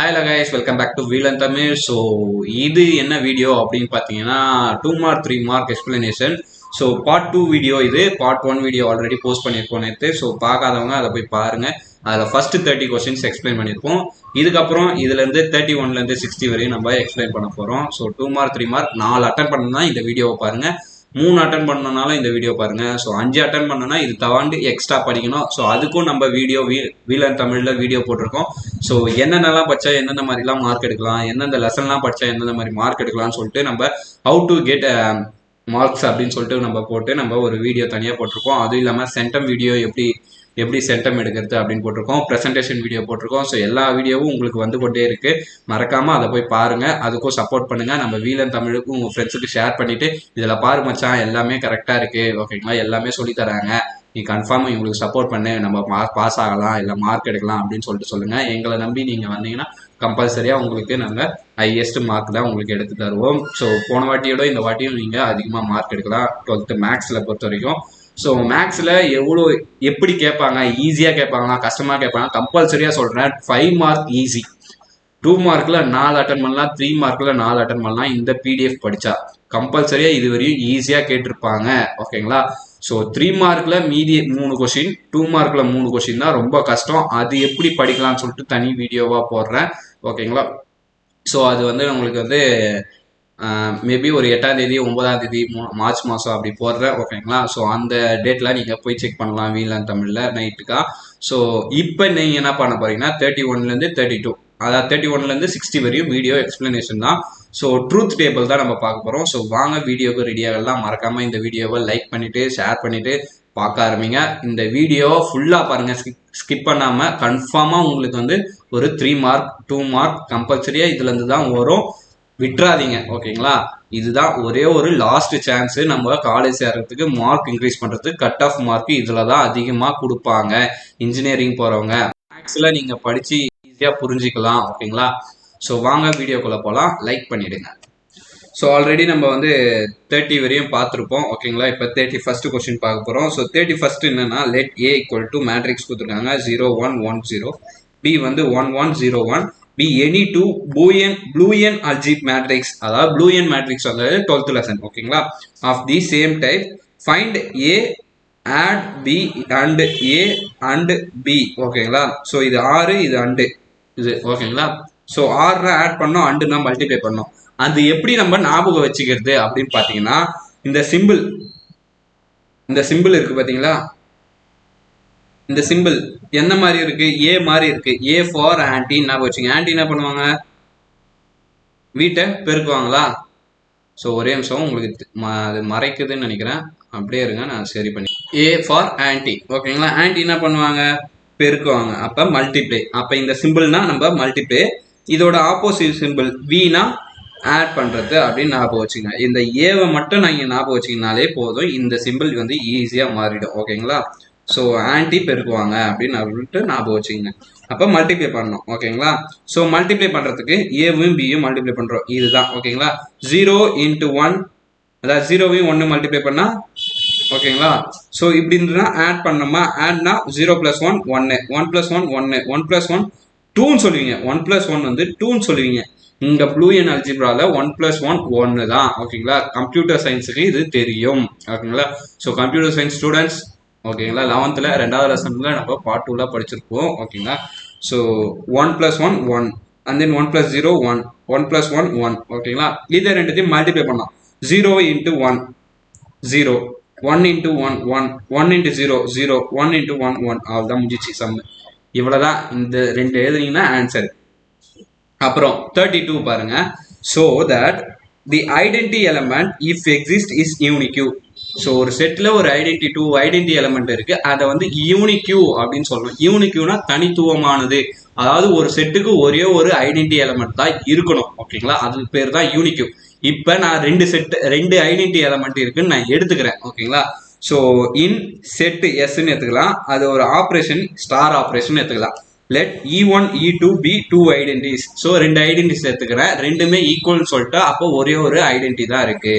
Hi guys, welcome back to wheel and Tamil. So இது என்ன video அப்படின்னு பார்த்தீங்கன்னா 2 mark 3 mark explanation. So part 2 video, இது பார்ட் 1 வீடியோ ஆல்ரெடி போஸ்ட் பண்ணியிருக்கோம் நேற்று. ஸோ பார்க்காதவங்க அதை போய் பாருங்கள். அதில் ஃபர்ஸ்ட் 30 கொஸ்டின்ஸ் எக்ஸ்பிளைன் பண்ணியிருப்போம். இதுக்கப்புறம் இதுலேருந்து 31லேருந்து 60 வரையும் நம்ம எக்ஸ்பிளைன் பண்ண போகிறோம். ஸோ 2 மார்க் 3 மார்க் 4 அட்டன் பண்ணணும்னா இந்த வீடியோவை பாருங்கள். 3 அட்டன் பண்ணனால இந்த வீடியோ பாருங்க. ஸோ 5 அட்டன் பண்ணனா இது தவாண்டு எக்ஸ்ட்ரா படிக்கணும். ஸோ அதுக்கும் நம்ம வீடியோ வீல் அண்ட் தமிழில் வீடியோ போட்டிருக்கோம். ஸோ என்னென்னலாம் படித்தா எந்தெந்த மாதிரிலாம் மார்க் எடுக்கலாம், எந்தெந்த லெசன்லாம் படித்தா எந்தெந்த மாதிரி மார்க் எடுக்கலாம்னு சொல்லிட்டு நம்ம ஹவு டு கெட் மார்க்ஸ் அப்படின்னு சொல்லிட்டு நம்ம போட்டு நம்ம ஒரு வீடியோ தனியாக போட்டிருக்கோம். அதுவும் இல்லாமல் சென்டம் வீடியோ எப்படி சென்டம் எடுக்கிறது அப்படின்னு போட்டிருக்கோம். ப்ரெசன்டேஷன் வீடியோ போட்டிருக்கோம். ஸோ எல்லா வீடியோவும் உங்களுக்கு வந்து கொண்டே இருக்கு. மறக்காம அதை போய் பாருங்க. அதுக்கும் சப்போர்ட் பண்ணுங்க. நம்ம வீல் அண்ட் தமிழுக்கும் உங்க ஃப்ரெண்ட்ஸுக்கு ஷேர் பண்ணிட்டு இதில் பாரு மச்சான் எல்லாமே கரெக்டாக இருக்கு, ஓகேங்களா, எல்லாமே சொல்லி தராங்க, நீ கன்ஃபார்ம் இவங்களுக்கு சப்போர்ட் பண்ணு, நம்ம மார்க் பாஸ் ஆகலாம், இல்லை மார்க் எடுக்கலாம் அப்படின்னு சொல்லிட்டு சொல்லுங்க. எங்களை நம்பி நீங்க வந்தீங்கன்னா கம்பல்சரியா உங்களுக்கு நாங்கள் ஹையஸ்ட் மார்க் தான் உங்களுக்கு எடுத்து தருவோம். ஸோ போன வாட்டியோட இந்த வாட்டியும் நீங்க அதிகமாக மார்க் எடுக்கலாம் 12th மேக்ஸில் பொறுத்த வரைக்கும். ஸோ மேக்ஸில் எப்படி கேட்பாங்க, ஈஸியாக கேட்பாங்களா கஷ்டமாக கேட்பாங்க, கம்பல்சரியாக சொல்கிறேன் 5 மார்க் ஈஸி, 2 மார்க்கில் 4 அட்டன் பண்ணலாம், 3 மார்க்கில் 4 அட்டன் பண்ணலாம். இந்த பிடிஎஃப் படித்தா கம்பல்சரியாக இது வரையும் ஈஸியாக கேட்டிருப்பாங்க, ஓகேங்களா. ஸோ 3 மார்க்கில் மீதி 3 கொஷின், 2 மார்க்கில் 3 கொஷின் தான் ரொம்ப கஷ்டம். அது எப்படி படிக்கலாம்னு சொல்லிட்டு தனி வீடியோவாக போடுறேன், ஓகேங்களா. ஸோ அது உங்களுக்கு மேபி ஒரு 8ஆம் தேதி 9ஆம் தேதி மார்ச் மாதம் அப்படி போடுறேன், ஓகேங்களா. ஸோ அந்த டேட்டில் நீங்கள் போய் செக் பண்ணலாம் வீல் அண்ட் தமிழில் நைட்டுக்கா. ஸோ இப்போ நீங்கள் என்ன பண்ண போறீங்கன்னா 31லேருந்து 32, அதாவது 31லேருந்து 60 வரையும் வீடியோ எக்ஸ்பிளனேஷன் தான். ஸோ ட்ரூத் டேபிள் தான் நம்ம பார்க்க போகிறோம். ஸோ வாங்க வீடியோக்கு ரெடியாகலாம். மறக்காமல் இந்த வீடியோவை லைக் பண்ணிவிட்டு ஷேர் பண்ணிவிட்டு பார்க்க ஆரம்பிங்க. இந்த வீடியோவை ஃபுல்லாக பாருங்கள், ஸ்கிப் பண்ணாமல். கன்ஃபார்மாக உங்களுக்கு ஒரு 3 மார்க் 2 மார்க் கம்பல்சரியாக இதுலேருந்து தான் வரும், விட்டுறாதீங்க, ஓகேங்களா. இதுதான் ஒரே ஒரு லாஸ்ட் சான்ஸ் நம்ம காலேஜ் சேர்றதுக்கு, மார்க் இன்க்ரீஸ் பண்ணுறதுக்கு. கட் ஆஃப் மார்க் இதில் தான் அதிகமாக கொடுப்பாங்க. இன்ஜினியரிங் போகிறவங்க மேக்ஸில் நீங்கள் படித்து ஈஸியாக புரிஞ்சிக்கலாம், ஓகேங்களா. ஸோ வாங்க வீடியோக்குள்ளே போகலாம். லைக் பண்ணிவிடுங்க. ஸோ ஆல்ரெடி நம்ம 30 வரையும் பார்த்துருப்போம், ஓகேங்களா. இப்போ 31st கொஸ்டின் பார்க்க போகிறோம். ஸோ 31st என்னன்னா, let A equal to matrix கொடுத்துருக்காங்க 0 1 1 0, B 1 1 0 1, be any two Boolean algebra matrix, அதாவது Boolean matrix 12th lesson, ஓகேங்களா, of the same type. Find A, add B and A and B, ஓகேங்களா. So இது ஆறு, இது and, இது ஓகேங்களா. ஸோ ஆறுனா ஆட் பண்ணோம், அண்டுனா மல்டிப்ளை பண்ணோம். அது எப்படி நம்ம ஞாபகம் வச்சுக்கிறது அப்படின்னு பார்த்தீங்கன்னா, இந்த சிம்பிள் இருக்கு பார்த்தீங்களா, இந்த சிம்பிள் என்ன மாதிரி இருக்கு, ஏ மாதிரி இருக்கு. ஏ ஃபார் ஆன்டி ஞாபகம் வச்சுங்க. ஆன்டி என்ன பண்ணுவாங்க, வீட்டை பெருக்குவாங்களா. ஸோ ஒரே நிமிஷம், உங்களுக்கு அது மறைக்குதுன்னு நினைக்கிறேன், அப்படியே இருங்க, நான் சரி பண்ணி. ஏ ஃபார் ஆன்டி, ஓகேங்களா. ஆன்டி என்ன பண்ணுவாங்க, பெருக்குவாங்க, அப்போ மல்டிப்ளை. அப்போ இந்த சிம்பிள்னா நம்ம மல்டிப்ளை, இதோட ஆப்போசிட் சிம்பிள் வீனா ஆட் பண்ணுறது அப்படின்னு ஞாபகம் வச்சுங்க. இந்த ஏவை மட்டும் நீங்கள் ஞாபகம் வச்சிங்கனாலே போதும், இந்த சிம்பிள் ஈஸியாக மாறிடும், ஓகேங்களா. ஸோ ஆன்டி பெருக்குவாங்க அப்படின்னு சொல்லிட்டு ஞாபகம் வச்சுக்கோங்க. அப்போ மல்டிப்ளை பண்ணணும், ஓகேங்களா. ஸோ மல்டிப்ளை பண்ணுறதுக்கு ஏவும் பியும் மல்டிப்ளை பண்ணுறோம், இதுதான், ஓகேங்களா. 0 × 1, அதாவது 0வையும் 1 மல்டிப்ளை பண்ணால், ஓகேங்களா. ஸோ இப்படி இருந்துன்னா ஆட் பண்ணோமா, ஆட்னா 0 + 1 1, 1 + 1 1, 1 + 1 2ன்னு சொல்லுவீங்க, 1 + 1 2ன்னு சொல்லுவீங்க. இங்கே Boolean algebraல 1 + 1 1 தான், ஓகேங்களா. கம்ப்யூட்டர் சயின்ஸுக்கு இது தெரியும், ஓகேங்களா. ஸோ கம்ப்யூட்டர் சயின்ஸ் ஸ்டூடெண்ட்ஸ், ஓகேங்களா, 11th 2வது லெசனில் நம்ம பார்ட் 2ல படிச்சிருப்போம், ஓகேங்களா. ஸோ 1 + 1 1, and then 1 + 0 1, 1 + 1 1, ஓகேங்களா. இதை ரெண்டுத்தையும் மல்டிப்ளை பண்ணலாம். 0 × 1 0, 1 × 1 1, 1 × 0 0, 1 × 1 1, அவ்வளோதான் முடிஞ்சிச்சு சம்மு. இவ்வளோதான், இந்த ரெண்டு எழுதுனீங்கன்னா ஆன்சர். அப்புறம் 32 பாருங்க. So that the identity element if exist is unique. So ஒரு செட்டில் ஒரு ஐடென்டி எலமெண்ட் இருக்கு, அதை யூனிக்யூ அப்படின்னு சொல்லணும். யூனிக்யூனா தனித்துவமானது, அதாவது ஒரு செட்டுக்கு ஒரே ஒரு ஐடென்டி எலமெண்ட் தான் இருக்கணும், ஓகேங்களா. அது பேர் தான் யூனிக்யூ. இப்போ நான் ரெண்டு ஐடென்டி எலமெண்ட் இருக்குன்னு நான் எடுத்துக்கிறேன், ஓகேங்களா. ஸோ இன் செட் எஸ்ன்னு எடுத்துக்கலாம், அது ஒரு ஆப்ரேஷன் ஸ்டார் ஆப்ரேஷன் எடுத்துக்கலாம். Let E1 E2 be 2 identities. So 2 identities எடுத்துக்கிறேன், ரெண்டுமே ஈக்குவல்னு சொல்லிட்டு அப்போ ஒரே ஒரு ஐடென்டி தான் இருக்கு.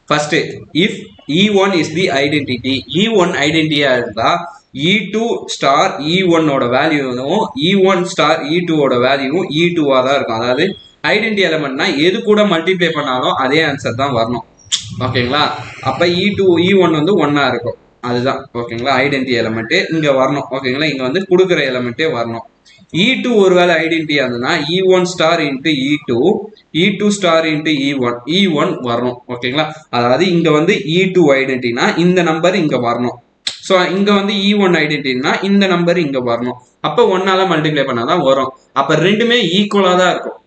First, if E1 is the identity, E1 ஐடென்டிட்டியா இருந்தா E2 ஸ்டார் E1 ஓட வேல்யூவும் E1 ஸ்டார் E2 ஓட வேல்யூவும் E2 தான் இருக்கும். அதாவது ஐடென்டி எலமெண்ட்னா எது கூட மல்டிப்ளை பண்ணாலும் அதே ஆன்சர் தான் வரணும். ஓகேங்களா? அப்ப E1 வந்து 1 இருக்கும். அதுதான் ஓகேங்களா ஐடென்டி எலமெண்ட் இங்க வரணும். ஓகேங்களா இங்க வந்து கொடுக்குற எலமெண்ட்டே வரணும். E2 ஒருவேளை ஐடென்டிட்டியா இருந்ததுன்னா E1 star into E2 star into E1 வரணும். ஓகேங்களா அதாவது இங்க வந்து E2 ஐடென்டிட்டினா இந்த நம்பர் இங்க வரணும். ஸோ இங்க வந்து E1 ஐடென்டிட்டினா இந்த நம்பர் இங்க வரணும். அப்ப 1ஆல மல்டிப்ளை பண்ணாதான் வரும். அப்ப ரெண்டுமே ஈக்குவலா தான் இருக்கும்.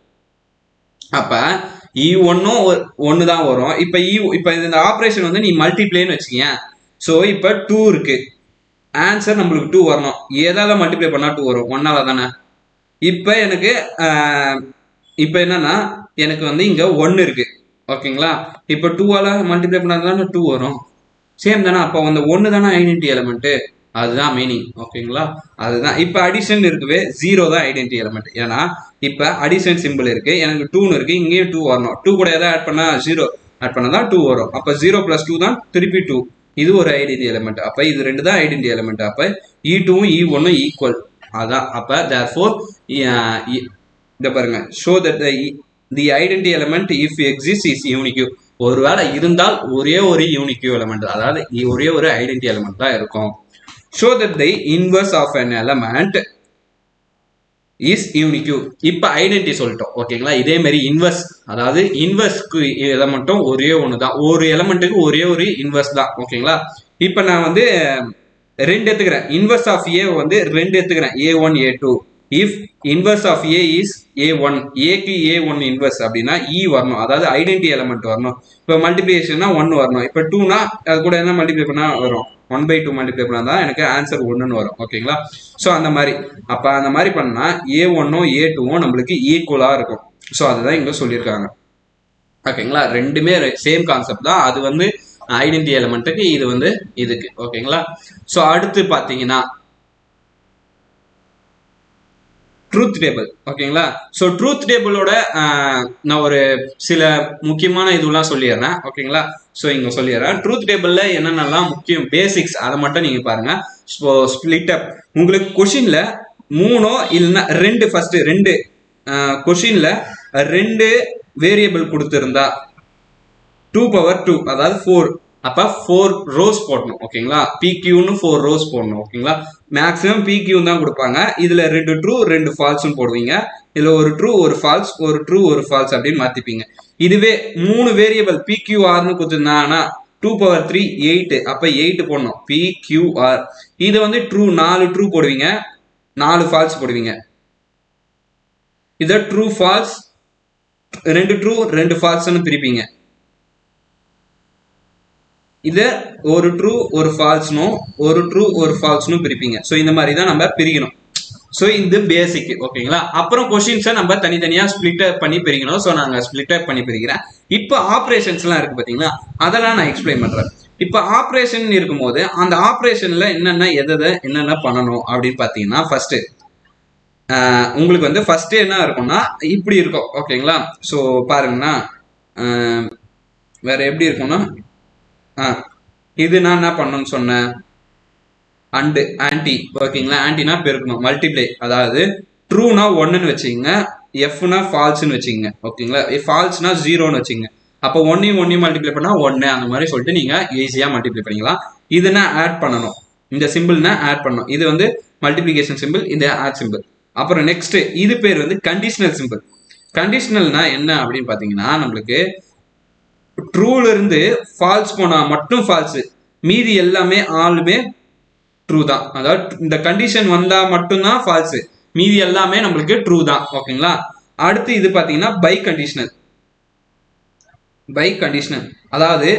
அப்ப E1ம் 1 தான் வரும். இப்ப இந்த ஆப்ரேஷன் வந்து நீ மல்டிப்ளைன்னு வச்சுக்கீங்க. ஸோ இப்ப 2 இருக்கு. ஆன்சர் நம்மளுக்கு 2 வரணும். ஏதாவது மல்டிப்ளை பண்ணா 2 வரும். 1ஆல தானே. இப்ப எனக்கு இப்ப என்னன்னா எனக்கு வந்து இங்க 1 இருக்கு. ஓகேங்களா இப்ப 2ஆல மல்டிப்ளை பண்ணாதான் 2 வரும். சேம் தானே. அப்போ அந்த 1 தானே ஐடென்டி எலமெண்ட். அதுதான் மீனிங். ஓகேங்களா அதுதான். இப்ப அடிஷன் இருக்குவே 0 தான் ஐடென்டி எலமெண்ட். ஏன்னா இப்ப அடிஷன் சிம்பிள் இருக்கு, எனக்கு 2 இருக்கு, இங்கேயும் 2 வரணும். 2 கூட ஏதாவது ஆட் பண்ணா 0 ஆட் பண்ணாதான் 2 வரும். அப்ப 0 + 2 தான் திருப்பி 2. இது ஒரு ஐடென்டி எலமெண்ட். அப்ப இது 2 தான் ஐடென்டி எலமெண்ட். அப்ப E2ம் E1ம் ஈக்குவல். அதான் அப்ப therefore இத பாருங்க show that the identity element if exists is unique. ஒருவேளை இருந்தால் ஒரே ஒரு யூனிக் எலிமெண்ட், அதாவது ஒரே ஒரு ஐடென்டி எலிமெண்ட் தான் இருக்கும். show that the inverse of an element is unique. இப்ப ஐடென்டி சொல்லிட்டோம். ஓகேங்களா இதே மாதிரி இன்வர்ஸ், அதாவது இன்வர்ஸ்க்கு எலமெண்ட்டும் ஒரே ஒன்று தான். ஒரு எலமெண்ட்டுக்கு ஒரே ஒரு இன்வர்ஸ் தான். ஓகேங்களா இப்ப நான் வந்து 2 எடுத்துக்கிறேன். இன்வர்ஸ் ஆஃப் ஏ வந்து 2 எடுத்துக்கிறேன், A1 A2. If inverse of A is A1, ஏக்கு A1 இன்வர்ஸ் அப்படின்னா E வரணும், அதாவது ஐடென்டி எலமெண்ட் வரணும். இப்போ மல்டிபிகேஷன்னா 1 வரணும். இப்போ 2னா அது கூட என்ன மல்டிப்ளை பண்ணா வரும், 1/2 மல்டிப்ளை பண்ணா தான் எனக்கு ஆன்சர் 1ன்னு வரும். ஓகேங்களா ஸோ அந்த மாதிரி. அப்போ அந்த மாதிரி பண்ணா A1ம் A2ம் நம்மளுக்கு ஈக்குவலா இருக்கும். ஸோ அதுதான் இங்க சொல்லியிருக்காங்க. ஓகேங்களா ரெண்டுமே சேம் கான்செப்ட் தான். அது வந்து ஐடென்டி எலமெண்ட்டுக்கு, இது வந்து இதுக்கு. ஓகேங்களா ஸோ அடுத்து பார்த்தீங்கன்னா ட்ரூத் டேபிள். ஓகேங்களா ஸோ ட்ரூத் டேபிளோட நான் ஒரு சில முக்கியமான இதுலாம் சொல்லிடுறேன். ஓகேங்களா ஸோ இங்க சொல்லிடுறேன். ட்ரூத் டேபிள்ல என்னென்னலாம் முக்கியம் பேசிக்ஸ் அதை மட்டும் நீங்க பாருங்க. ஸோ ஸ்பிளிட் அப் உங்களுக்கு கொஷின்ல 3 இல்லைன்னா 2, ஃபர்ஸ்ட் 2 கொஷின்ல 2 வேரியபிள் கொடுத்திருந்தா 2/2 அதாவது 4, அப்ப 4 ரோஸ் போடணும். ஓகேங்களா PQன்னு 4 ரோஸ் போடணும். ஓகேங்களா மேக்ஸிமம் PQ தான் கொடுப்பாங்க. இதுல 2 ட்ரூ 2 ஃபால்ஸ்னு போடுவீங்க. இதுல ஒரு ட்ரூ ஒரு ஃபால்ஸ், ஒரு ட்ரூ ஒரு ஃபால்ஸ் அப்படின்னு மாத்திப்பீங்க. இதுவே 3 வேரியபிள் PQRன்னு கொடுத்துருந்தாங்கன்னா 2/3 8, அப்ப 8 போடணும் PQR. இது வந்து ட்ரூ 4 ட்ரூ போடுவீங்க, 4 ஃபால்ஸ் போடுவீங்க. இத ட்ரூ ஃபால்ஸ் 2 ட்ரூ 2 ஃபால்ஸ்னு பிரிப்பீங்க. இத ஒரு ட்ரூ ஒரு ஃபால்ஸ்னும் ஒரு ட்ரூ ஒரு ஃபால்ஸ்னும் பிரிப்பீங்க. ஸோ இந்த மாதிரி தான் நம்ம பிரிக்கணும். ஸோ இது பேசிக். ஓகேங்களா அப்புறம் கொஸ்டின்ஸை நம்ம தனித்தனியாக ஸ்பிளிட் அப் பண்ணி பிரிக்கணும். ஸோ நாங்கள் ஸ்பிளிட் அப் பண்ணி பிரிக்கிறேன். இப்போ ஆப்ரேஷன்ஸ்லாம் இருக்கு பார்த்தீங்களா, அதெல்லாம் நான் எக்ஸ்பிளைன் பண்ணுறேன். இப்போ ஆப்ரேஷன் இருக்கும்போது அந்த ஆப்ரேஷனில் என்னென்ன பண்ணணும் அப்படின்னு பார்த்தீங்கன்னா ஃபர்ஸ்ட் உங்களுக்கு வந்து ஃபர்ஸ்ட் என்ன இருக்கும்னா இப்படி இருக்கும். ஓகேங்களா ஸோ பாருங்கன்னா வேற எப்படி இருக்கும்னா இது நான் என்ன பண்ணணும்னு சொன்னேன், அண்டு ஆன்டி. ஓகேங்களா ஆன்டினா பெருக்கணும், மல்டிப்ளை. அதாவது ட்ரூனா 1ன்னு வச்சுக்கோங்க, எஃப்னா ஃபால்ஸ்ன்னு வச்சுக்கோங்க. ஓகேங்களா ஃபால்ஸ்னா 0ன்னு வச்சுக்கோங்க. அப்போ 1 மல்டிப்ளை பண்ணா 1 அந்த மாதிரி சொல்லிட்டு நீங்க ஈஸியா மல்டிப்ளை பண்ணிக்கலாம். இதுனா ஆட் பண்ணணும், இந்த சிம்பிள்னா ஆட் பண்ணணும். இது வந்து மல்டிப்ளிகேஷன் சிம்பிள், இது ஆட் சிம்பிள். அப்புறம் நெக்ஸ்ட் இது பேர் வந்து கண்டிஷனல் சிம்பிள். கண்டிஷனல்னா என்ன அப்படின்னு பாத்தீங்கன்னா நம்மளுக்கு ட்ரூல இருந்து ஃபால்ஸ் போனா மட்டும் ஃபால்ஸ், மீதி எல்லாமே ஆளுமே ட்ரூ தான். அதாவது இந்த கண்டிஷன் வந்தா மட்டும்தான் ஃபால்ஸ், மீதி எல்லாமே நம்மளுக்கு ட்ரூ தான். ஓகேங்களா அடுத்து இது பாத்தீங்கன்னா பை கண்டிஷனல். அதாவது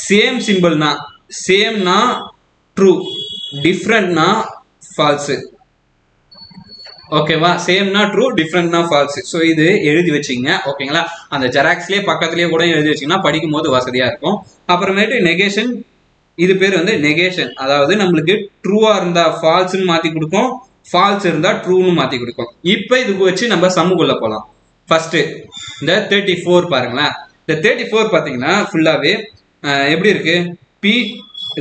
சேம் சிம்பிள்னா சேம்னா ட்ரூ, டிஃப்ரெண்ட்னா ஃபால்ஸ். ஓகேவா சேம்னா ட்ரூ, டிஃப்ரெண்ட்னா ஃபால்ஸ். ஸோ இது எழுதி வச்சிங்க. ஓகேங்களா அந்த ஜெராக்ஸ்லேயே பக்கத்துலேயே கூட எழுதி வச்சிங்கன்னா படிக்கும் போது வசதியாக இருக்கும். அப்புறமேட்டு நெகேஷன், இது பேர் வந்து நெகேஷன். அதாவது நம்மளுக்கு ட்ரூவா இருந்தா ஃபால்ஸ்ன்னு மாற்றி கொடுக்கும், ஃபால்ஸ் இருந்தால் ட்ரூன்னு மாற்றி கொடுக்கும். இப்போ இதுக்கு வச்சு நம்ம சம்முக்குள்ள போகலாம். ஃபர்ஸ்ட் இந்த 34 பாருங்களேன். இந்த 34 பார்த்தீங்கன்னா ஃபுல்லாகவே எப்படி இருக்கு,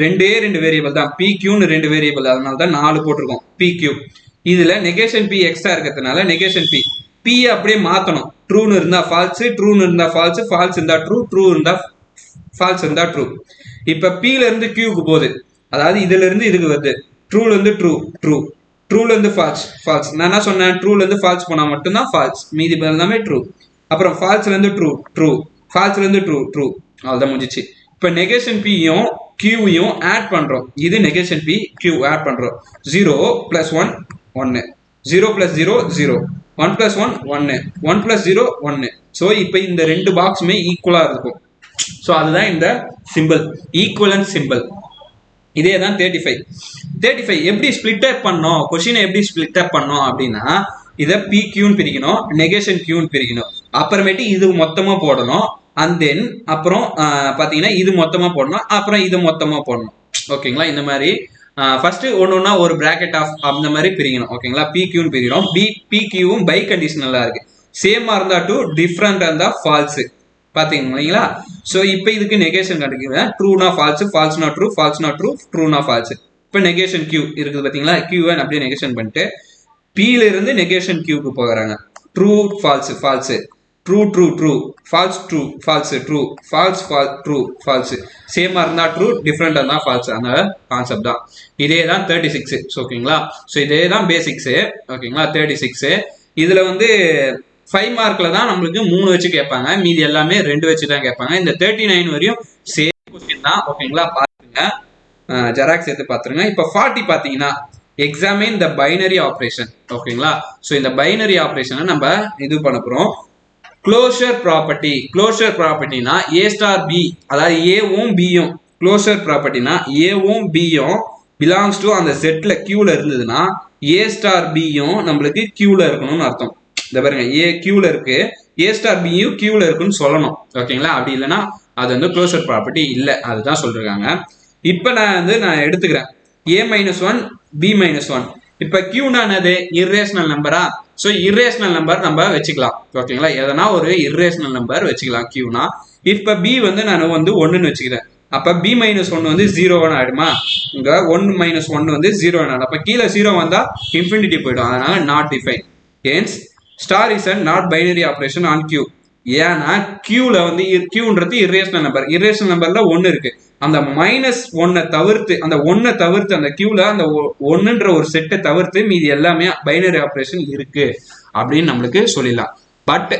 ரெண்டு வேரியபிள் தான், பிக்யூன்னு 2 வேரியபிள், அதனால தான் 4 போட்டிருக்கோம் பிக்யூ. இதுல நெகேஷன் பி எக்ஸ்ட்ரா இருக்கிறதுனால நெகேஷன் பி, பி அப்படியே மாத்தணும். ட்ரூன்னு இருந்தா ஃபால்ஸ், ட்ரூன்னு இருந்தா ஃபால்ஸ், ஃபால்ஸ் இருந்தா ட்ரூ, ட்ரூ இருந்தா ஃபால்ஸ் இருந்தா ட்ரூ. இப்ப பில இருந்து கியூக்கு போகுது, அதாவது இதுல இருந்து இதுக்கு வருது. ட்ரூல இருந்து ட்ரூ ட்ரூ, ட்ரூல இருந்து ஃபால்ஸ் ஃபால்ஸ். நான் என்ன சொன்னேன், ட்ரூல இருந்து ஃபால்ஸ் போனா மட்டும்தான் ஃபால்ஸ், மீதி எல்லாமே ட்ரூ. அப்புறம் ஃபால்ஸ்ல இருந்து ட்ரூ ட்ரூ, ஃபால்ஸ்ல இருந்து ட்ரூ ட்ரூ, அவ்வளவுதான் முடிஞ்சிச்சு. இப்ப நெகேஷன் பியும் கியூவையும் ஆட் பண்றோம். இது நெகேஷன் பி கியூ ஆட் பண்றோம். 0 + 1 1, 0 + 0 0, 1 + 1 1, 1 + 0 1. ஸோ இப்போ இந்த 2 பாக்ஸுமே ஈக்குவலா இருக்கும். ஸோ அதுதான் இந்த சிம்பிள், ஈக்குவலன்ட் சிம்பிள். இதே தான் 35 எப்படி ஸ்பிளிட் அப் பண்ணோம், கொஸ்டினை எப்படி ஸ்பிளிட் அப் பண்ணோம் அப்படின்னா, இதை பி கியூன்னு பிரிக்கணும், நெகேஷன் கியூன்னு பிரிக்கணும், அப்புறமேட்டு இது மொத்தமா போடணும், அண்ட் தென் அப்புறம் பாத்தீங்கன்னா இது மொத்தமா போடணும், அப்புறம் இது மொத்தமா போடணும். ஓகேங்களா, இந்த மாதிரி ஃபர்ஸ்ட் ஒன்னொன்னா ஒரு பிராக்கெட் ஆஃப் அந்த மாதிரி பிரிக்கணும். ஓகேங்களா, பி கியூன்னு பிரிக்கணும். பி கியூவும் பை கண்டிஷனலா இருக்கு, சேமா இருந்தா டு, டிஃப்ரெண்டா இருந்தா ஃபால்ஸ். பாத்தீங்களா, சோ இப்போ இதுக்கு நெகேஷன் கண்டுக்கிறேன். ட்ரூனா ஃபால்ஸ், ஃபால்ஸ்னா ட்ரூ, ஃபால்ஸ்னா ட்ரூ, ட்ரூனா ஃபால்ஸ். இப்போ நெகேஷன் கியூ இருக்குது பாத்தீங்களா, கியூவை அப்படியே நெகேஷன் பண்ணிட்டு பில இருந்து நெகேஷன் கியூக்கு போகிறாங்க. True false false, true true true, false true false true, false true false. சேமா இருந்தா ட்ரூ, டிஃப்ரெண்டா இருந்தா ஃபால்ஸ். அந்த கான்செப்ட் தான். இதே தான் 36. ஓகேங்களா, ஸோ இதே தான் பேசிக்ஸ். ஓகேங்களா, 36. இதுல வந்து 5 மார்க்ல தான் நம்மளுக்கு 3 வச்சு கேட்பாங்க, மீதி எல்லாமே 2 வச்சு தான் கேட்பாங்க. இந்த 39 வரையும் சேம் கொஸ்டின் தான். ஓகேங்களா, பாத்துங்க, ஜெராக்ஸ் எடுத்து பாத்துருங்க. இப்போ 40 பாத்தீங்கன்னா எக்ஸாமின் த பைனரி ஆப்ரேஷன். ஓகேங்களா, ஸோ இந்த பைனரி ஆப்ரேஷனை நம்ம இது பண்ண போறோம். Closure property. Closure ப்ராப்பர்ட்டினா a star B, அதாவது ஏவும் பியும். க்ளோஷர் ப்ராப்பர்ட்டினா ஏவும் பியும் பிலாங்ஸ் டு அந்த செட்ல கியூல இருந்ததுன்னா ஏ ஸ்டார் பியும் நம்மளுக்கு கியூல இருக்கணும்னு அர்த்தம். இந்த பாருங்க, ஏ கியூல இருக்கு, ஏ ஸ்டார் பியும் கியூல இருக்குன்னு சொல்லணும். ஓகேங்களா, அப்படி இல்லைன்னா அது வந்து க்ளோஷர் ப்ராப்பர்ட்டி இல்லை, அதுதான் சொல்றாங்க. இப்போ நான் எடுத்துக்கிறேன் a-1 b-1. இப்ப கியூனா என்னது, இர்ரேஷனல் நம்பரா. ஸோ இர்ரேஷனல் நம்பர் நம்ம வச்சுக்கலாம். ஓகேங்களா, எதனா ஒரு இர்ரேஷனல் நம்பர் வச்சுக்கலாம் கியூனா. இப்ப பி வந்து நான் வந்து 1ன்னு வச்சுக்கிறேன். அப்ப b-1 வந்து 0 ஆயிடுமா, இங்க 1 - 1 வந்து 0 ஆயிடும். அப்ப கீழே 0 வந்தா இன்ஃபினிட்டி போயிடும், அதனால not define. Hence star is and not binary operation on Q. ஏன்னா கியூல வந்து கியூன்றது இர்ரேஷனல் நம்பர், இர்ரேஷனல் நம்பர்ல 1 இருக்கு. அந்த -1 தவிர்த்து, அந்த 1 தவிர்த்து, அந்த கியூல அந்த 1ன்ற ஒரு செட்டை தவிர்த்து மீதி எல்லாமே பைனரி ஆப்ரேஷன் இருக்கு அப்படின்னு நம்மளுக்கு சொல்லிடலாம். But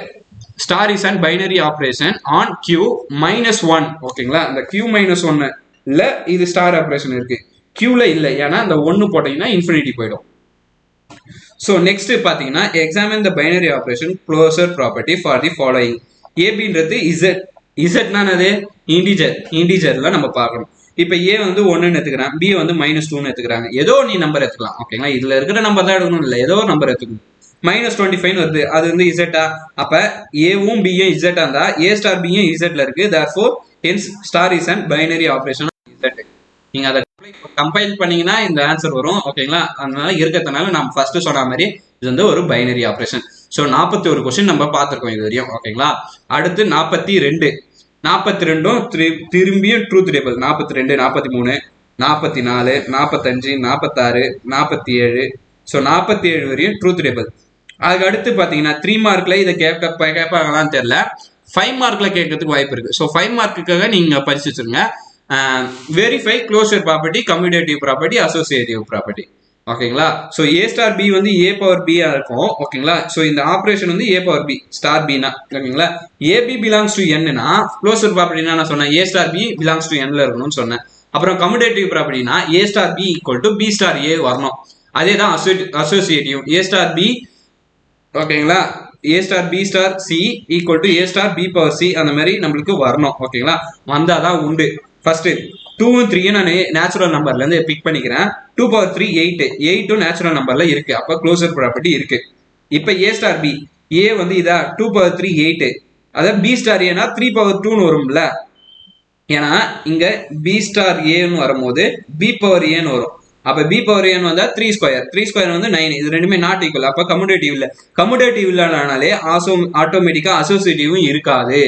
star is and binary operation on Q -1. ஓகேங்களா, அந்த கியூ -1 இல்ல இது ஸ்டார் ஆப்ரேஷன் இருக்கு, கியூல இல்ல, ஏன்னா அந்த 1 போட்டீங்கன்னா இன்ஃபினிட்டி போயிடும். ஸோ நெக்ஸ்ட் பாத்தீங்கன்னா examine the binary operation closure property for the following. ஏபின்றது இசட், இசட்னா அது இன்டிஜர், இன்டிஜர்ல நம்ம பார்க்கணும். இப்போ ஏ வந்து 1ன்னு எடுத்துக்கிறேன், பி வந்து -2ன்னு எடுத்துக்கிறாங்க. ஏதோ நீ நம்பர் எடுத்துக்கலாம். ஓகேங்களா, இதுல இருக்கிற நம்பர் தான் எடுக்கணும் இல்லை, ஏதோ ஒரு நம்பர் எடுத்துக்கணும். -25 வருது, அது வந்து இசட்டா. அப்ப ஏவும் பியும் இசட்டா இருந்தா ஏ ஸ்டார் பியும் இசட்ல இருக்கு. Therefore hence star is and binary operation Z. நீங்க அதை கம்பைல் பண்ணீங்கன்னா இந்த ஆன்சர் வரும். ஓகேங்களா, அதனால இருக்கிறதுனால நம்ம ஃபர்ஸ்ட் சொன்ன மாதிரி இது வந்து ஒரு பைனரி ஆப்ரேஷன். ஸோ 41 கொஸ்டின் நம்ம பார்த்துருக்கோம் இது வரையும். ஓகேங்களா, அடுத்து 42. 42ம் திரும்பியும் ட்ரூத் டேபிள். 42, 43, 44, 45, 46, 47. ஸோ 47 வரையும் ட்ரூத் டேபிள். அதுக்கு அடுத்து பார்த்தீங்கன்னா 3 மார்க்ல இதை கேட்பாங்களான்னு தெரியல, 5 மார்க்ல கேட்கறதுக்கு வாய்ப்பு இருக்கு. ஸோ 5 மார்க்குக்காக நீங்க படிச்சு வச்சிருங்க. Verify closure property, commutative property, associative property. ஓகேங்களா, ஸோ ஏ ஸ்டார் பி வந்து ஏ பவர் பி இருக்கும். ஓகேங்களா, ஸோ இந்த ஆப்ரேஷன் வந்து ஏ பவர் பி ஸ்டார் பினா. ஓகேங்களா, ஏபி பிலாங்ஸ் டு என்னன்னா க்ளோஷர் ப்ராப்பர்ட்டினா நான் சொன்னேன் a star b belongs to என்ல இருக்கணும்னு சொன்னேன். அப்புறம் கம்யூட்டேட்டிவ் ப்ராப்பர்ட்டினா a star B equal to b star a வரணும். அதே தான் அசோசியேட்டிவ், ஏ ஸ்டார் பி. ஓகேங்களா, a star b star c equal to a star b power c, அந்த மாதிரி நம்மளுக்கு வரணும். ஓகேங்களா, வந்தாதான் உண்டு. ஃபர்ஸ்ட் 2 3 நான் நேச்சுரல் நம்பர்ல இருந்து பிக் பண்ணிக்கிறேன். 2 × 3 8 நேச்சுரல் நம்பர்ல இருக்கு, அப்ப க்ளோஷர் ப்ராப்பர்ட்டி இருக்கு. இப்ப ஏ ஸ்டார் பி, ஏ வந்து இதா 2 × 3 8, அதாவது பி ஸ்டார் ஏனா 3/2ன்னு வரும்ல. ஏன்னா இங்க பி ஸ்டார் ஏன்னு வரும்போது பி பவர் ஏன்னு வரும். அப்ப பி பவர் ஏன்னு வந்தா 3² வந்து 9. இது ரெண்டுமே நாட் ஈக்குவல், அப்ப கம்யூட்டேட்டிவ் இல்ல. கம்யூட்டேட்டிவ் இல்லனாலே ஆட்டோமேட்டிக்கா அசோசியேட்டிவும் இருக்காது.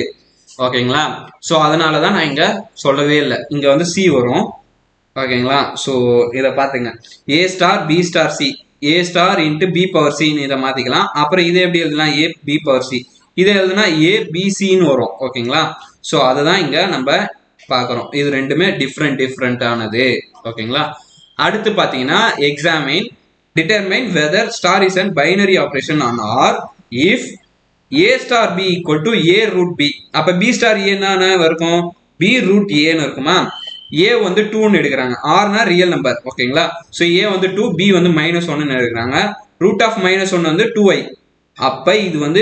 ஓகேங்களா, ஸோ அதனால தான் நான் இங்க சொல்லவே இல்லை. இங்க வந்து சி வரும். ஓகேங்களா. ஸோ இதை பார்த்துங்க, ஏ ஸ்டார் பி ஸ்டார் சி, ஏ ஸ்டார் இன்ட்டு பி பவர் சின்னு இதை மாற்றிக்கலாம். அப்புறம் இதை எப்படி எழுதலாம், ஏ பி பவர் சி, இதை எழுதுனா ஏ பிசின்னு வரும். ஓகேங்களா. ஸோ அதை தான் இங்கே நம்ம பார்க்குறோம். இது ரெண்டுமே டிஃப்ரெண்டானது. ஓகேங்களா. அடுத்து பார்த்தீங்கன்னா examine determine whether star is and binary operation on R if A star B equal to A root B. அப்போ பி ஸ்டார் ஏன்னு இருக்கும், பி ரூட் ஏன்னு இருக்குமா. ஏ வந்து 2ன்னு எடுக்கிறாங்க, ஆர்னா ரியல் நம்பர். ஓகேங்களா. ஸோ ஏ வந்து 2, பி வந்து -1ன்னு எடுக்கிறாங்க. ரூட் ஆஃப் -1 வந்து 2i. அப்ப இது வந்து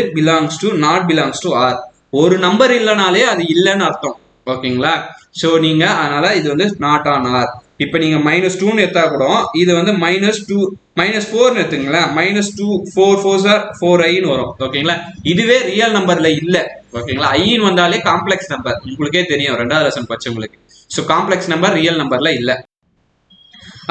நாட் பிலாங்ஸ் டு ஆர். ஒரு நம்பர் இல்லைனாலே அது இல்லைன்னு அர்த்தம். ஓகேங்களா. ஸோ நீங்க அதனால இது வந்து நாட் ஆன் ஆர். இப்போ நீங்க -2ன்னு எடுத்தா கூட இது வந்து -4ன்னு எடுத்துங்களேன், -2 4 4s are 4iன்னு வரும். ஓகேங்களா. இதுவே ரியல் நம்பர்ல இல்ல. ஓகேங்களா. ஐன்னு வந்தாலே காம்ப்ளெக்ஸ் நம்பர், உங்களுக்கே தெரியும் 2வது லெசன் படிச்சவங்களுக்கு. ஸோ காம்ப்ளெக்ஸ் நம்பர் ரியல் நம்பர்ல இல்ல.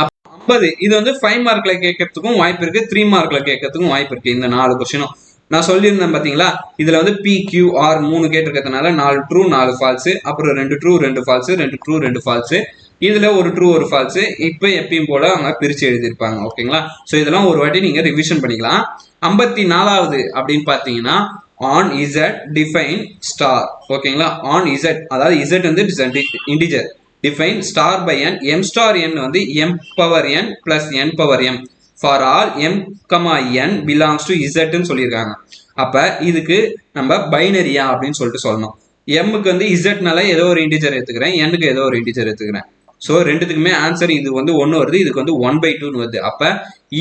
50 இது வந்து 5 மார்க்ல கேட்கறதுக்கும் வாய்ப்பு இருக்கு, 3 மார்க்ல கேட்கறதுக்கும் வாய்ப்பு இருக்கு. இந்த 4 கொஸ்டினும் நான் சொல்லியிருந்தேன் பாத்தீங்களா. இதுல வந்து பி கியூ ஆர் 3 கேட்டிருக்கிறதுனால 4 ட்ரூ 4 ஃபால்ஸ், அப்புறம் 2 ட்ரூ 2 ஃபால்ஸ், 2 ட்ரூ 2 ஃபால்ஸ், இதுல ஒரு ட்ரூ ஒரு ஃபால்ஸ். இப்போ எப்பயும் போல அவங்க பிரிச்சு எழுதியிருப்பாங்க. ஓகேங்களா. ஸோ இதெல்லாம் ஒரு வாட்டி நீங்க ரிவிஷன் பண்ணிக்கலாம். 54வது அப்படின்னு பாத்தீங்கன்னா ஆன் இசட் டிஃபைன் ஸ்டார். ஓகேங்களா. ஆன் இசட், அதாவது இசட் வந்து integer, define star by n, m star n வந்து m power n plus n power m for all m, n belongs to z ன்னு சொல்லியிருக்காங்க. அப்ப இதுக்கு நம்ம பைனரியா அப்படின்னு சொல்லிட்டு சொல்லணும். mக்கு வந்து zனால ஏதோ ஒரு இன்டிஜர் எடுத்துக்கிறேன், nக்கு ஏதோ ஒரு இன்டிஜர் எடுத்துக்கிறேன். ஸோ ரெண்டுத்துக்குமே ஆன்சர் இது வந்து 1 வருது, இதுக்கு வந்து 1/2 வருது. அப்ப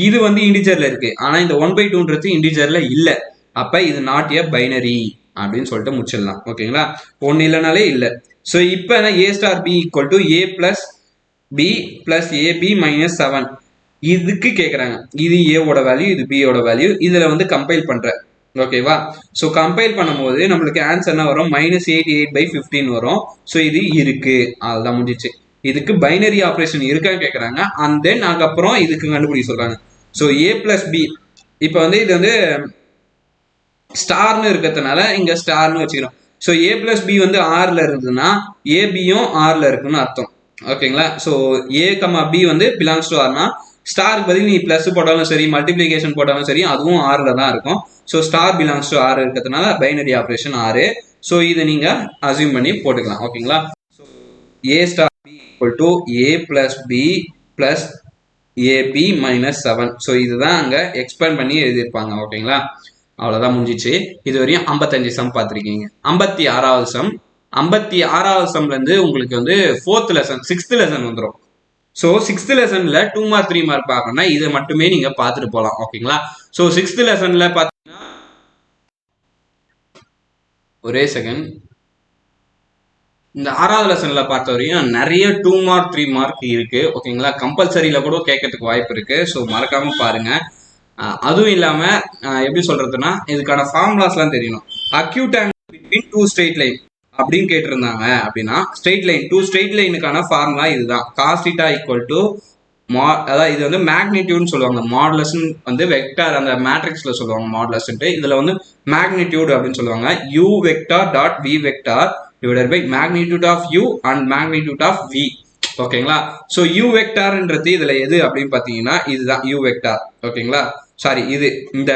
இது வந்து இன்டிஜர்ல இருக்கு, ஆனா இந்த 1/2ன்றது இன்டிஜர்ல இல்ல. அப்ப இது நாட் ஏ பைனரி அப்படின்னு சொல்லிட்டு முடிச்சிடலாம். ஓகேங்களா. ஒன்னு இல்லைனாலே இல்ல. ஸோ இப்போ a star B equal to A plus B plus AB -7 இதுக்கு கேட்குறாங்க. இது ஏவோட வேல்யூ, இது பியோட வேல்யூ. இதில் வந்து கம்பைல் பண்ணுறேன். ஓகேவா. ஸோ கம்பைல் பண்ணும்போது நம்மளுக்கு ஆன்சர் என்ன வரும், -88/15 வரும். ஸோ இது இருக்கு, அதுதான் முடிஞ்சிச்சு. இதுக்கு பைனரி ஆப்ரேஷன் இருக்கான்னு கேட்குறாங்க. அண்ட் தென் அதுக்கப்புறம் இதுக்கு கண்டுபிடிக்க சொல்கிறாங்க. ஸோ ஏ பிளஸ் பி, இப்போ வந்து இது வந்து ஸ்டார்னு இருக்கிறதுனால இங்கே ஸ்டார்னு வச்சுக்கிறோம். ஸோ ஏ பிளஸ் பி வந்து ஆர்ல இருந்ததுன்னா ஏபியும் ஆர்ல இருக்குன்னு அர்த்தம். ஓகேங்களா. ஸோ ஏ கமா பி வந்து பிலாங்ஸ் டு ஆர்னா ஸ்டாருக்கு பதில் நீ பிளஸ் போட்டாலும் சரி, மல்டிபிளிகேஷன் போட்டாலும் சரி, அதுவும் ஆர்ல தான் இருக்கும். So star belongs to R இருக்கிறதுனால பைனரி ஆப்ரேஷன் ஆர். ஸோ இதை நீங்க அசியூம் பண்ணி போட்டுக்கலாம். ஓகேங்களா. So A star B equal to A plus B plus AB -7. So இதுதான் அங்க எக்ஸ்பேண்ட் பண்ணி எழுதியிருப்பாங்க. ஓகேங்களா. அவ்வளோதான் முடிஞ்சிச்சு. இது வரையும் 55 சம் பார்த்துருக்கீங்க. 56வது சம். 56வது சம்ல இருந்து உங்களுக்கு வந்து 4th லெசன் 6th லெசன் வந்துடும். ஸோ 6th லெசன்ல 2 மார்க் 3 மார்க் பார்க்கணும்னா இதை மட்டுமே நீங்க பார்த்துட்டு போகலாம். ஓகேங்களா. ஸோ 6th லெசன்ல பார்த்தீங்கன்னா ஒரே செகண்ட், இந்த 6வது லெசன்ல பார்த்த வரையும் நிறைய 2 மார்க் 3 மார்க் இருக்கு. ஓகேங்களா. கம்பல்சரியில கூட கேட்கறதுக்கு வாய்ப்பு இருக்கு. ஸோ மறக்காம பாருங்க. அதுவும் இல்லாம எப்படி சொல்றதுன்னா இதுக்கான ஃபார்முலாஸ்லாம் தெரியணும். Acute angle between 2 straight line அப்படின்னு கேட்டிருந்தாங்க. அப்படின்னா ஸ்ட்ரெயிட் லைன் 2 ஸ்ட்ரெயிட் லைனுக்கான ஃபார்முலா இதுதான். காஸ் தீட்டா ஈக்குவல் டு அதாவது இது வந்து மேக்னிடியூட்னு சொல்லுவாங்க. மாடுலஸ் வந்து வெக்டார் அந்த மேட்ரிக்ஸ்ல சொல்லுவாங்க மாடுலஸ்ன்ட்டு. இதுல வந்து மேக்னிடியூட் அப்படின்னு சொல்லுவாங்க. u vector dot v vector divided by magnitude of u and magnitude of v. ஓகேங்களா. ஸோ u வெக்டார்ன்றது இதுல எது அப்படின்னு பாத்தீங்கன்னா இதுதான் u வெக்டார். ஓகேங்களா. சாரி, இது இந்த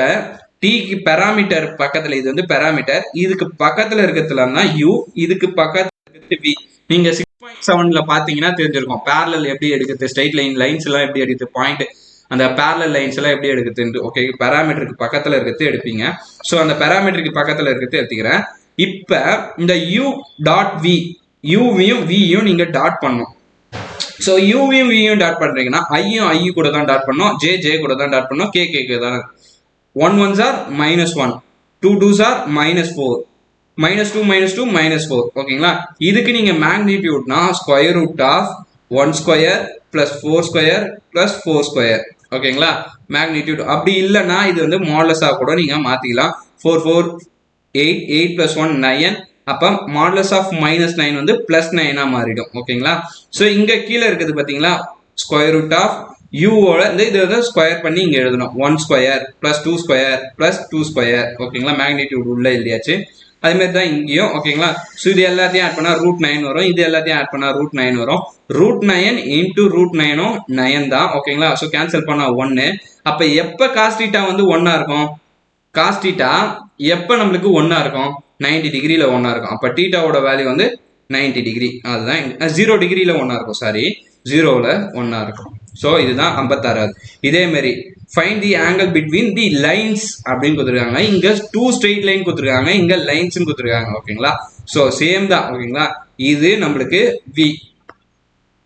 டீக்கு பெராமீட்டர் பக்கத்துல, இது வந்து பெராமீட்டர், இதுக்கு பக்கத்துல இருக்கிறதுல தான் u, இதுக்கு பக்கத்துல இருக்கிறது v. நீங்க 6.7ல பாத்தீங்கன்னா தெரிஞ்சிருக்கும் பேரலல் எப்படி எடுக்கிறது, ஸ்ட்ரைட் லைன்ஸ் எல்லாம் எப்படி எடுக்குது, பாயிண்ட் அந்த பேரலல் லைன்ஸ் எல்லாம் எப்படி எடுக்குது. ஓகே, பெராமீட்டருக்கு பக்கத்துல இருக்கிறது எடுப்பீங்க. ஸோ அந்த பெராமீட்டருக்கு பக்கத்துல இருக்கிறது எடுத்துக்கிறேன். இப்ப இந்த u டாட் v, uவையும் vயும் நீங்க டாட் பண்ணும். ஸோ யூவையும் வியும் டாட் பண்றீங்கன்னா ஐயும் ஐ கூட தான் டாட் பண்ணோம், ஜே கூட தான் டாட் பண்ணோம், கே தான். 1 1s are -1, 2 2s are -4, -2 -2 -4. ஓகேங்களா. இதுக்கு நீங்க மேக்னிடியூட்னா square root of 1 square plus 4 square plus 4 square. ஓகேங்களா. மேக்னிடியூட் அப்படி இல்லைன்னா இது வந்து மாடலஸா கூட நீங்க மாத்திக்கலாம். 4 4 8 8 + 1 9. அப்ப மாடுலஸ் ஆஃப் -9 வந்து +9 மாறிடும். ஓகேங்களா. ஸோ இங்க கீழே இருக்குது பாத்தீங்களா, ஸ்கொயர் ரூட் ஆஃப் யூவோட இதை வந்து ஸ்கொயர் பண்ணி இங்கே எழுதணும் 1 square plus 2 square plus 2 square ஓகேங்களா மேக்னிடியூட் உள்ள எழுதியாச்சு அதுமாரி தான் இங்கேயும் ஓகேங்களா ஸோ இது எல்லாத்தையும் ஆட் பண்ணால் √9 வரும் இது எல்லாத்தையும் ஆட் பண்ணால் √9 வரும் √9 இன்டூ √9ம் 9 தான் ஓகேங்களா ஸோ கேன்சல் பண்ணால் 1 அப்போ எப்போ காஸ் தீட்டா வந்து 1 இருக்கும் காஸ் தீட்டா எப்போ நம்மளுக்கு 1 இருக்கும் 90 டிகிரியில் 1 இருக்கும் அப்போ தீட்டாவோட வேல்யூ வந்து 90 டிகிரி அதுதான் 0 டிகிரியில் 1 இருக்கும் சாரி 0வில் 1 இருக்கும் ஸோ இதுதான் 56. இதேமாரி find the angle between the lines அப்படின்னு கொடுத்துருக்காங்க இங்கே 2 ஸ்ட்ரெயிட் லைன் கொடுத்துருக்காங்க இங்கே லைன்ஸ்னு கொடுத்துருக்காங்க ஓகேங்களா ஸோ சேம் தான் ஓகேங்களா இது நம்மளுக்கு வி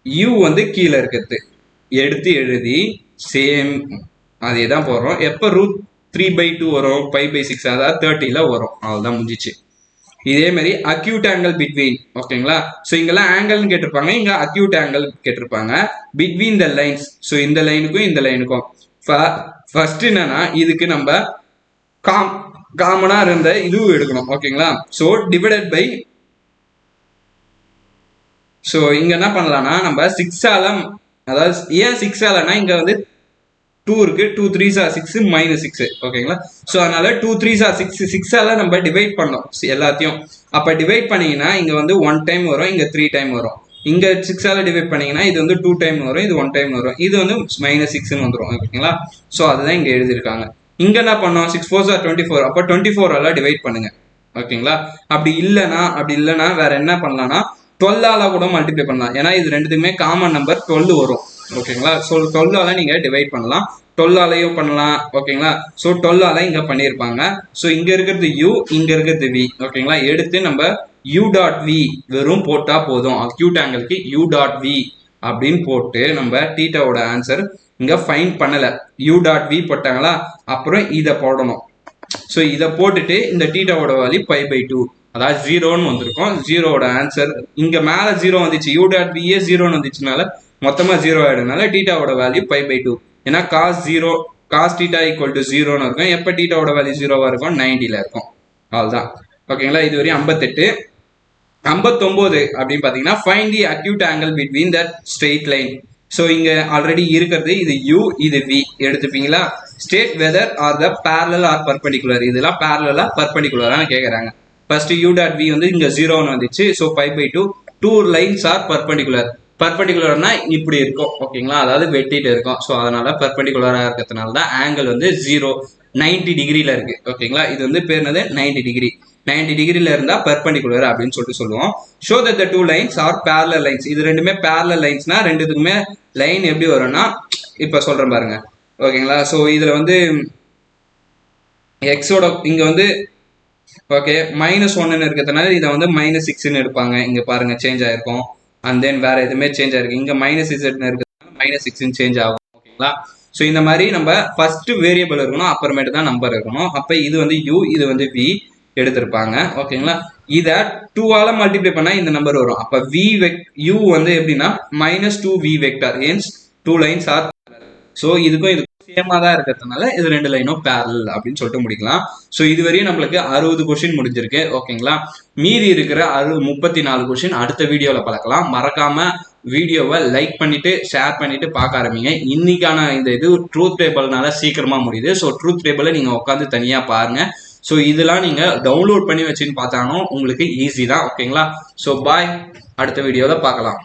யூ வந்து கீழே இருக்கிறது எடுத்து எழுதி சேம் அதே தான் போடுறோம் எப்போ √3/2 வரும் 5/6 அதாவது 30ல் வரும் அவ்வளோதான் முடிஞ்சிச்சு இதே மாதிரி அக்யூட் ஆங்கிள் பிட்வீன் ஓகேங்களா ஸோ இங்கெல்லாம் ஆங்கிள்னு கேட்டிருப்பாங்க இங்கே அக்யூட் ஆங்கிள் கேட்டிருப்பாங்க பிட்வீன் த லைன்ஸ் ஸோ இந்த லைனுக்கும் இந்த லைனுக்கும் ஃபர்ஸ்ட் என்னன்னா இதுக்கு நம்ம காமனாக இருந்த இதுவும் எடுக்கணும் ஓகேங்களா ஸோ டிவைடட் பை ஸோ இங்கே என்ன பண்ணலாம்னா நம்ம 6ஆல அதாவது ஏன் 6ஆலனா இங்கே வந்து 2 இருக்கு 2 3s are 6 minus 6 ஓகேங்களா ஸோ அதனால 2 3s are 6 6ஆல நம்ம டிவைட் பண்ணோம் எல்லாத்தையும் அப்போ டிவைட் பண்ணீங்கன்னா இங்கே வந்து 1 டைம் வரும் இங்கே 3 டைம் வரும் இங்கே 6ஆல டிவைட் பண்ணீங்கன்னா இது வந்து 2 டைம் வரும் இது 1 டைம் வரும் இது வந்து -6ன்னு வந்துடும் ஓகேங்களா ஸோ அதுதான் இங்கே எழுதியிருக்காங்க இங்கே என்ன பண்ணோம் 6 4s are 24 அப்போ 24ஆல டிவைட் பண்ணுங்க ஓகேங்களா அப்படி இல்லைன்னா வேற என்ன பண்ணலாம்னா 12ஆல கூட மல்டிப்ளை பண்ணலாம் ஏன்னா இது ரெண்டுத்துக்குமே காமன் நம்பர் 12 வரும் ஓகேங்களா ஸோ 12ஆல நீங்கள் டிவைட் பண்ணலாம் 12ஆலையும் பண்ணலாம் ஓகேங்களா ஸோ 12ஆல இங்கே பண்ணியிருப்பாங்க ஸோ இங்கே இருக்கிறது யூ இங்கே இருக்கிறது வி ஓகேங்களா எடுத்து நம்ம u.v வெறும் போட்டால் போதும் அக்யூட் ஆங்கிளுக்கு u.v அப்படின்னு போட்டு நம்ம தீட்டாவோட ஆன்சர் இங்கே ஃபைண்ட் பண்ணலை u.v போட்டாங்களா அப்புறம் இதை போடணும் ஸோ இதை போட்டுட்டு இந்த தீட்டாவோட வேல்யூ 5/2 அதாவது 0ன்னு வந்திருக்கும் 0வோட ஆன்சர் இங்கே மேலே 0 வந்துச்சு u.v 0ன்னு வந்துச்சுனால மொத்தமாக 0 ஆகிடுனால தீட்டாவோட வேல்யூ 5/2 ஏன்னா காஸ் தீட்டா ஈக்குவல் டு 0ன்னு இருக்கும் எப்போ தீட்டாவோட வேல்யூ 0வாக இருக்கும் 90ல் இருக்கும் அவ்வளோதான் ஓகேங்களா இது வரையும் 58 59 அப்படின்னு பார்த்தீங்கன்னா find the acute angle between that straight line so இங்கே ஆல்ரெடி இருக்கிறது இது யூ இது வி எடுத்துப்பீங்களா state whether are the parallel or perpendicular இதெல்லாம் பேரலா பர்பெண்டிகுலரான்னு கேட்குறாங்க ஃபர்ஸ்ட் u.v வந்து இங்கே 0ன்னு வந்துச்சு ஸோ 5/2 2 லைன்ஸ் ஆர் பர்பெண்டிகுலர்னா இப்படி இருக்கும் ஓகேங்களா அதாவது வெட்டிட்டு இருக்கும் ஸோ அதனால பர்பெண்டிகுலராக இருக்கிறதுனால தான் ஆங்கிள் வந்து 90 டிகிரியில் இருக்கு ஓகேங்களா இது வந்து பேர் என்னது 90 டிகிரியில் இருந்தால் பர்பெண்டிகுலர் அப்படின்னு சொல்லுவோம் show that the 2 lines R parallel lines இது ரெண்டுமே பேரலல் லைன்ஸ்னா ரெண்டுத்துக்குமே லைன் எப்படி வரும்னா இப்போ சொல்கிறேன் பாருங்க ஓகேங்களா ஸோ இதில் வந்து எக்ஸோட இங்கே வந்து ஓகே -1ன்னு இருக்கிறதுனால இதை வந்து -6ன்னு எடுப்பாங்க இங்கே பாருங்க சேஞ்ச் ஆயிருக்கும் அண்ட் தென் வேற எதுவுமே சேஞ்ச் ஆயிருக்கு இங்கே -z இருக்கிறதுனால -6ன்னு சேஞ்ச் ஆகும் ஓகேங்களா ஸோ இந்த மாதிரி நம்ம ஃபர்ஸ்ட் வேரியபிள் இருக்கணும் அப்புறமேட்டு தான் நம்பர் இருக்கணும் அப்போ இது வந்து u இது வந்து v எடுத்திருப்பாங்க ஓகேங்களா இதை 2ஆல மல்டிப்ளை பண்ணால் இந்த நம்பர் வரும் அப்போ u வந்து எப்படின்னா -2v vector hence 2 lines R so இதுக்கும் சேமாக தான் இருக்கிறதுனால இது 2 லைனும் பேரலல் அப்படின்னு சொல்லிட்டு முடிக்கலாம் ஸோ இதுவரையும் நம்மளுக்கு 60 கொஸ்டின் முடிஞ்சிருக்கு ஓகேங்களா மீதி இருக்கிற 34 கொஸ்டின் அடுத்த வீடியோவில் பார்க்கலாம் மறக்காம வீடியோவை லைக் பண்ணிட்டு ஷேர் பண்ணிட்டு பார்க்க ஆரம்பிங்க இன்னைக்கான இந்த இது ட்ரூத் டேபிள்னால சீக்கிரமா முடியுது ஸோ ட்ரூத் டேபிளை நீங்க உட்காந்து தனியா பாருங்க ஸோ இதெல்லாம் நீங்க டவுன்லோட் பண்ணி வச்சுன்னு பார்த்தாலும் உங்களுக்கு ஈஸி தான் ஓகேங்களா ஸோ பாய் அடுத்த வீடியோவில் பார்க்கலாம்